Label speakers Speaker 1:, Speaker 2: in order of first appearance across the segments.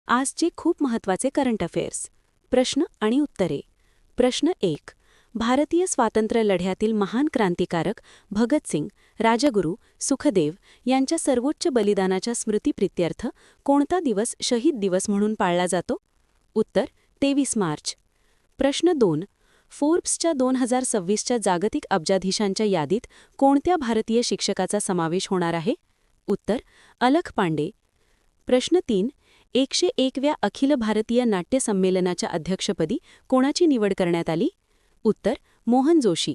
Speaker 1: आजचे खूप महत्त्वाचे करंट अफेअर्स. प्रश्न आणि उत्तरे. प्रश्न 1. भारतीय स्वातंत्र्य लढ्यातील महान क्रांतिकारक भगतसिंग, राजगुरू, सुखदेव यांच्या सर्वोच्च बलिदानाच्या स्मृतिप्रित्यर्थ कोणता दिवस शहीद दिवस म्हणून पाळला जातो? उत्तर 23 मार्च. प्रश्न 2. फोर्ब्सच्या 2026च्या जागतिक अब्जाधीशांच्या यादीत कोणत्या भारतीय शिक्षकाचा समावेश होणार आहे? उत्तर अलख पांडे. प्रश्न 3. 101व्या अखिल भारतीय नाट्य संमेलनाच्या अध्यक्षपदी कोणाची निवड करण्यात आली? उत्तर मोहन जोशी.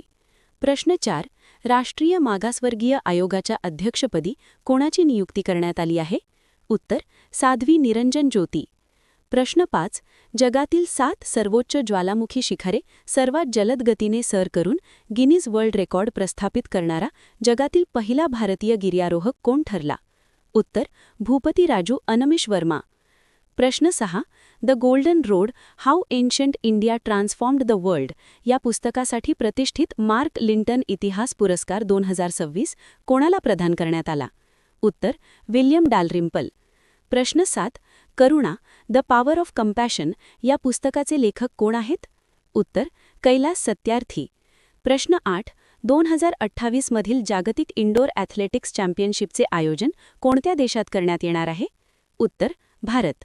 Speaker 1: प्रश्न 4. राष्ट्रीय मागासवर्गीय आयोगाच्या अध्यक्षपदी कोणाची नियुक्ती करण्यात आली आहे? उत्तर साध्वी निरंजन ज्योती. प्रश्न 5. जगातील 7 सर्वोच्च ज्वालामुखी शिखरे सर्वात जलद गतीने सर करून गिनीज वर्ल्ड रेकॉर्ड प्रस्थापित करणारा जगातील पहिला भारतीय गिर्यारोहक कोण ठरला? उत्तर भूपती राजू अनमिश वर्मा. प्रश्न 6. The golden road how ancient India transformed the world या पुस्तकासाठी प्रतिष्ठित मार्क लिंटन इतिहास पुरस्कार 2026 कोणाला प्रदान करण्यात आला? उत्तर विल्यम डालरिम्पल. प्रश्न 7. करुणा द पॉवर ऑफ कंपॅशन या पुस्तकाचे लेखक कोण आहेत? उत्तर कैलास सत्यार्थी. प्रश्न 8. 2028 मधील जागतिक इंडोर ॲथलेटिक्स चॅम्पियनशिपचे आयोजन कोणत्या देशात करण्यात येणार आहे? उत्तर भारत.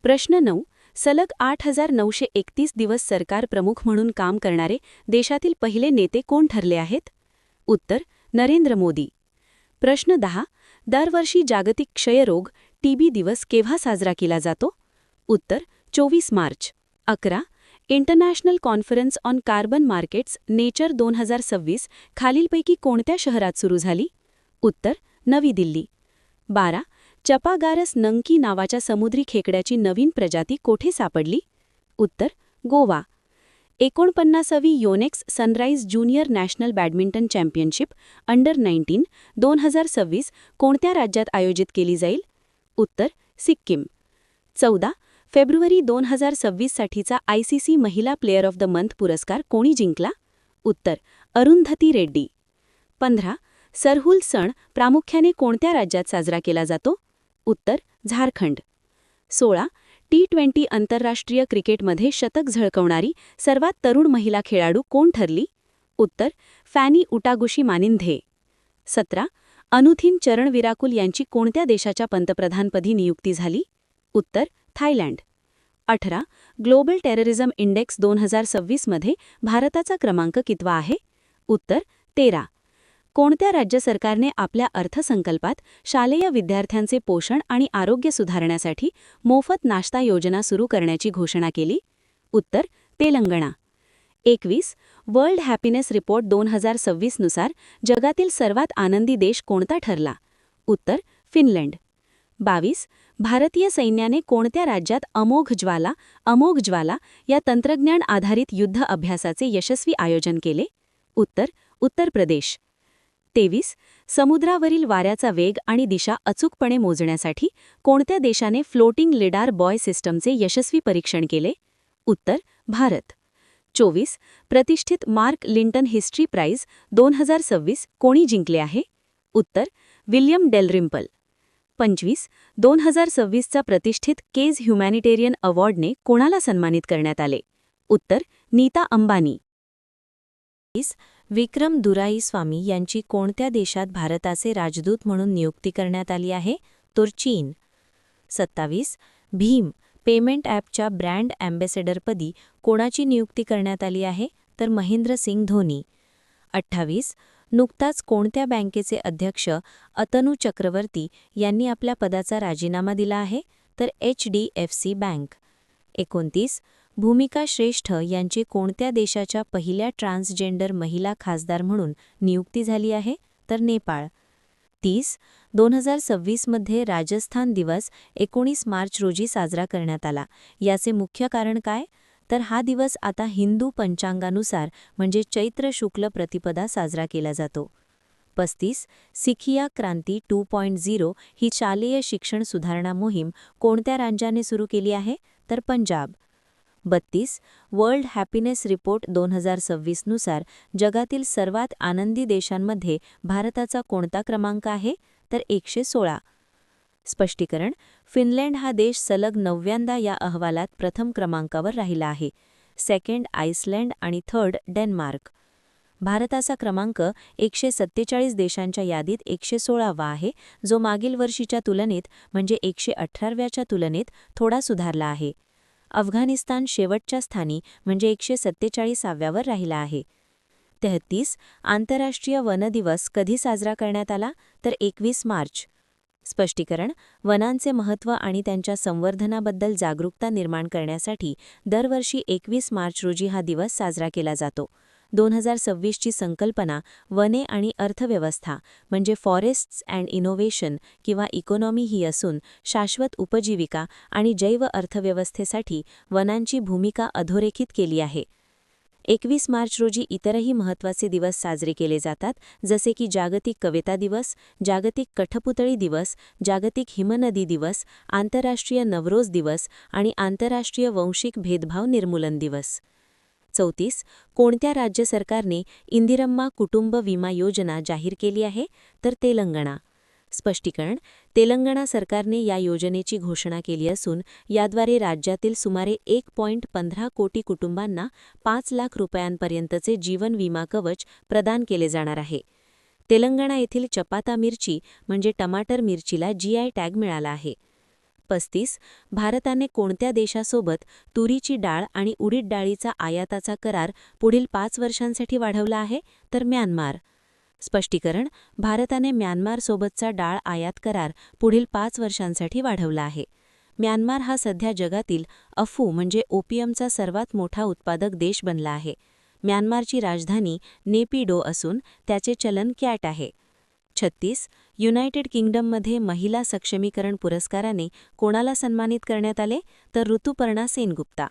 Speaker 1: प्रश्न 9. सलग 8,931 दिवस सरकार प्रमुख म्हणून काम करणारे देशातील पहिले नेते कोण ठरले आहेत? उत्तर नरेंद्र मोदी. प्रश्न 10. दरवर्षी जागतिक क्षयरोग टीबी दिवस केव्हा साजरा केला जातो? उत्तर 24 March. 11. International conference on carbon markets nature 2026 खालीलपैकी कोणत्या शहरात सुरू झाली? उत्तर नवी दिल्ली. 12. चपागारस नंकी नावाच्या समुद्री खेकड्याची नवीन प्रजाती कोठे सापडली? उत्तर गोवा. 49वी Yonex Sunrise junior national badminton championship under 19 2026 कोणत्या राज्यात आयोजित केली जाईल? उत्तर सिक्कीम. 14. फेब्रुवारी 2026 साठीचा ICC महिला प्लेयर ऑफ द मंथ पुरस्कार कोणी जिंकला? उत्तर अरुंधती रेड्डी. 15. सरहुल सण प्रामुख्याने कोणत्या राज्यात साजरा केला जातो? उत्तर झारखंड. 16. T20 आंतरराष्ट्रीय क्रिकेटमध्ये शतक झळकवणारी सर्वात तरुण महिला खेळाडू कोण ठरली? उत्तर फॅनी उटागुशी मानिंधे. 17. अनुथिन चरणविराकुल यांची कोणत्या देशाच्या पंतप्रधानपदी नियुक्ती झाली? उत्तर थायलंड. 18. ग्लोबल टेररिझम इंडेक्स 2026 मध्ये भारताचा क्रमांक कितवा आहे? उत्तर 13. कोणत्या राज्य सरकारने आपल्या अर्थसंकल्पात शालेय विद्यार्थ्यांचे पोषण आणि आरोग्य सुधारण्यासाठी मोफत नाश्ता योजना सुरू करण्याची घोषणा केली? उत्तर तेलंगणा. 21. वर्ल्ड हॅपीनेस रिपोर्ट 2026 नुसार जगातील सर्वात आनंदी देश कोणता ठरला? उत्तर फिनलंड. 22. भारतीय सैन्याने कोणत्या राज्यात अमोघ ज्वाला या तंत्रज्ञान आधारित युद्ध अभ्यासाचे यशस्वी आयोजन केले? उत्तर उत्तर प्रदेश. 23. समुद्रावरील वाऱ्याचा वेग आणि दिशा अचूकपणे मोजण्यासाठी कोणत्या देशाने फ्लोटिंग लिडार बॉय सिस्टमचे यशस्वी परीक्षण केले? उत्तर भारत. 24. प्रतिष्ठित मार्क लिंटन हिस्ट्री प्राइज 2026 कोणी जिंकले आहे? उत्तर विल्यम डेलरिम्पल. 25. 2026चा प्रतिष्ठित केज ह्युमॅनिटेरियन अवॉर्डने कोणाला सन्मानित करण्यात आले? उत्तर नीता अंबानी. विक्रम दुराईस्वामी यांची कोणत्या देशात भारताचे राजदूत म्हणून नियुक्ती करण्यात आली आहे? तर चीन. 27. भीम पेमेंट ॲपच्या ब्रँड ॲम्बॅसेडरपदी कोणाची नियुक्ती करण्यात आली आहे? तर महेंद्र सिंग धोनी. 28. नुकताच कोणत्या बँकेचे अध्यक्ष अतनु चक्रवर्ती यांनी आपल्या पदाचा राजीनामा दिला आहे? तर HDFC बँक. 29. भूमिका श्रेष्ठ यांची कोणत्या देशाच्या पहिल्या ट्रान्सजेंडर महिला खासदार म्हणून नियुक्ती झाली आहे? तर नेपाळ. 30. 2026 मध्ये राजस्थान दिवस 19 मार्च रोजी साजरा करण्यात आला. याचे मुख्य कारण काय? तर हा दिवस आता हिंदू पंचांगानुसार म्हणजे चैत्र शुक्ल प्रतिपदा साजरा केला जातो. 35. सिखिया क्रांती 2.0 ही शालेय शिक्षण सुधारणा मोहीम कोणत्या राज्याने सुरू केली आहे? तर पंजाब. 32. वर्ल्ड हॅपीनेस रिपोर्ट 2026 नुसार जगातील सर्वात आनंदी देशांमध्ये भारताचा कोणता क्रमांक आहे? तर 116. स्पष्टीकरण: फिनलँड हा देश सलग 9व्यांदा या अहवालात प्रथम क्रमांकावर राहिला आहे. सेकंड आइसलँड आणि थर्ड डेन्मार्क. भारताचा क्रमांक 147 देशांच्या यादीत 116वा आहे, जो मागील वर्षीच्या तुलनेत म्हणजे 118व्याच्या तुलनेत थोडा सुधारला आहे. अफगाणिस्तान शेवटच्या स्थानी म्हणजे 147व्यावर राहिला आहे. 33. आंतरराष्ट्रीय वन दिवस कधी साजरा करण्यात आला? तर 21 मार्च. स्पष्टीकरण: वनांचे महत्त्व आणि त्यांच्या संवर्धनाबद्दल जागरूकता निर्माण करण्यासाठी दरवर्षी 21 मार्च रोजी हा दिवस साजरा केला जातो. 2026ची संकल्पना वने आणि अर्थव्यवस्था म्हणजे फॉरेस्ट्स अँड इनोव्हेशन किंवा इकॉनॉमी ही असून शाश्वत उपजीविका आणि जैव अर्थव्यवस्थेसाठी वनांची भूमिका अधोरेखित केली आहे. 21 मार्च रोजी इतरही महत्त्वाचे दिवस साजरे केले जातात, जसे की जागतिक कविता दिवस, जागतिक कठपुतळी दिवस, जागतिक हिमनदी दिवस, आंतरराष्ट्रीय नवरोज दिवस आणि आंतरराष्ट्रीय वंशिक भेदभाव निर्मूलन दिवस. 34. कोणत्या राज्य सरकारने इंदिरम्मा कुटुंब विमा योजना जाहीर केली आहे? तर तेलंगणा. स्पष्टीकरण: तेलंगणा सरकारने या योजनेची घोषणा केली असून याद्वारे राज्यातील सुमारे 1.15 कोटी कुटुंबांना 5 लाख रुपयांपर्यंतचे जीवन विमा कवच प्रदान केले जाणार आहे. तेलंगणा येथील चपाता मिरची म्हणजे टमाटर मिरचीला GI टॅग मिळाला आहे. 35. भारताने कोणत्या देशासोबत तुरीची डाळ आणि उडीद डाळीचा आयाताचा करार पुढील 5 वर्षांसाठी वाढवला आहे? तर म्यानमार. स्पष्टीकरण: भारताने म्यानमारसोबतचा डाळ आयात करार पुढील 5 वर्षांसाठी वाढवला आहे. म्यानमार हा सध्या जगातील अफू म्हणजे ओपियमचा सर्वात मोठा उत्पादक देश बनला आहे. म्यानमारची राजधानी नेपिडो असून त्याचे चलन कॅट आहे. 36. युनायटेड किंगडममध्ये महिला सक्षमीकरण पुरस्काराने कोणाला सन्मानित करण्यात आले? तर ऋतुपर्णा सेनगुप्ता.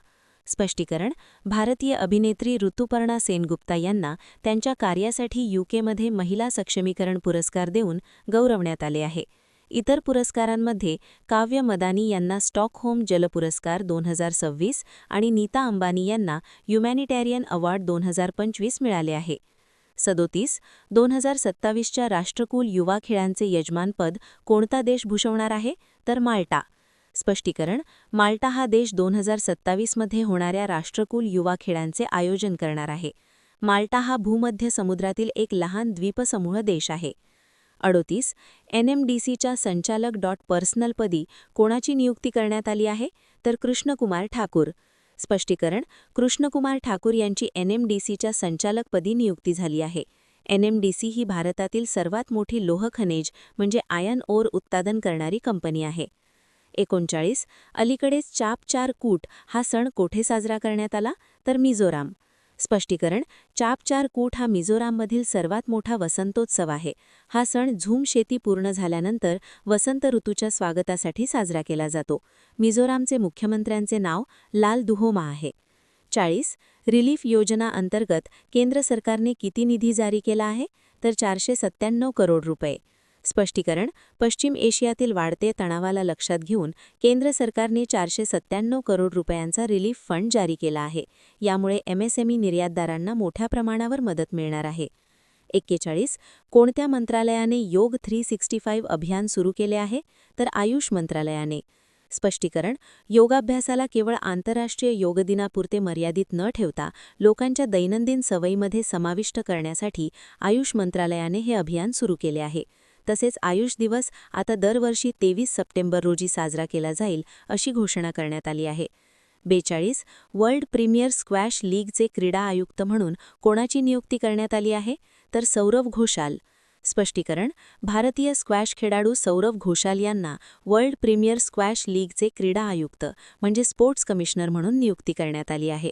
Speaker 1: स्पष्टीकरण: भारतीय अभिनेत्री ऋतुपर्णा सेनगुप्ता यांना त्यांच्या कार्यासाठी यूकेमध्ये महिला सक्षमीकरण पुरस्कार देऊन गौरवण्यात आले आहे. इतर पुरस्कारांमध्ये काव्य मदानी यांना स्टॉकहोम जल पुरस्कार 2026 आणि नीता अंबानी यांना ह्युमॅनिटेरियन अवॉर्ड 2025 मिळाले आहे. 37. 2027च्या राष्ट्रकुल युवा खेळांचे यजमानपद कोणता देश भूषवणार आहे? तर माल्टा. स्पष्टीकरण: माल्टा हा देश 2027मध्ये होणाऱ्या राष्ट्रकुल युवा खेळांचे आयोजन करणार आहे. माल्टा हा भूमध्य समुद्रातील एक लहान द्वीपसमूह देश आहे. 38. NMDCच्या संचालक पर्सनलपदी कोणाची नियुक्ती करण्यात आली आहे? तर कृष्णकुमार ठाकूर. स्पष्टीकरण: कृष्णकुमार ठाकूर यांची NMDCच्या संचालकपदी नियुक्ती झाली आहे. NMDC ही भारतातील सर्वात मोठी लोह खनिज म्हणजे आयर्न ओर उत्पादन करणारी कंपनी आहे. 39. अलीकडेच चाप कूट हा सण कोठे साजरा करण्यात आला? तर मिझोराम. स्पष्टीकरण: चाप कूट हा मिझोराममधील सर्वात मोठा वसंतोत्सव आहे. हा सण झूम शेती पूर्ण झाल्यानंतर वसंत ऋतूच्या स्वागतासाठी साजरा केला जातो. मिझोरामचे मुख्यमंत्र्यांचे नाव लाल दुहोमा आहे. 40. रिलीफ योजना अंतर्गत केंद्र सरकारने किती निधी जारी केला आहे? तर 497 करोड रुपये. स्पष्टीकरण: पश्चिम एशियातील वाढते तणावाला लक्षात घेऊन केंद्र सरकारने 497 करोड रुपयांचा रिलीफ फंड जारी केला आहे. यामुळे MSME निर्यातदारांना मोठ्या प्रमाणावर मदत मिळणार आहे. 41. कोणत्या मंत्रालयाने योग 365 अभियान सुरू केले आहे? तर आयुष मंत्रालयाने. स्पष्टीकरण: योगाभ्यासाला केवळ आंतरराष्ट्रीय योग दिनापुरते मर्यादित न ठेवता लोकांच्या दैनंदिन सवयीमध्ये समाविष्ट करण्यासाठी आयुष मंत्रालयाने हे अभियान सुरू केले आहे. तसेच आयुष दिवस आता दरवर्षी 23 सप्टेंबर रोजी साजरा केला जाईल अशी घोषणा करण्यात आली आहे. 42. वर्ल्ड प्रीमियर स्क्वॅश लीगचे क्रीडा आयुक्त म्हणून कोणाची नियुक्ती करण्यात आली आहे? तर सौरव घोषाल. स्पष्टीकरण: भारतीय स्क्वॅश खेळाडू सौरव घोषाल यांना वर्ल्ड प्रीमियर स्क्वॅश लीगचे क्रीडा आयुक्त म्हणजे स्पोर्ट्स कमिशनर म्हणून नियुक्ती करण्यात आली आहे.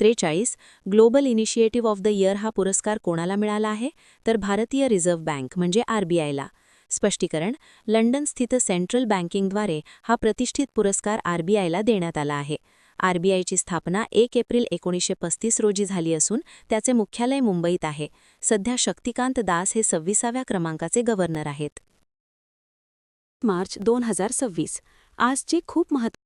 Speaker 1: 43. Global initiative of the year हा पुरस्कार कोणाला मिळाला आहे? तर भारतीय रिझर्व्ह बँक म्हणजे RBIला. स्पष्टीकरण: लंडन स्थित सेंट्रल बँकिंगद्वारे हा प्रतिष्ठित पुरस्कार RBIला देण्यात आला आहे. RBIची स्थापना 1 एप्रिल 1935 रोजी झाली असून त्याचे मुख्यालय मुंबईत आहे. सध्या शक्तिकांत दास हे 26व्या क्रमांकाचे गव्हर्नर आहेत. मार्च 2026 आजचे खूप महत्त्वाचे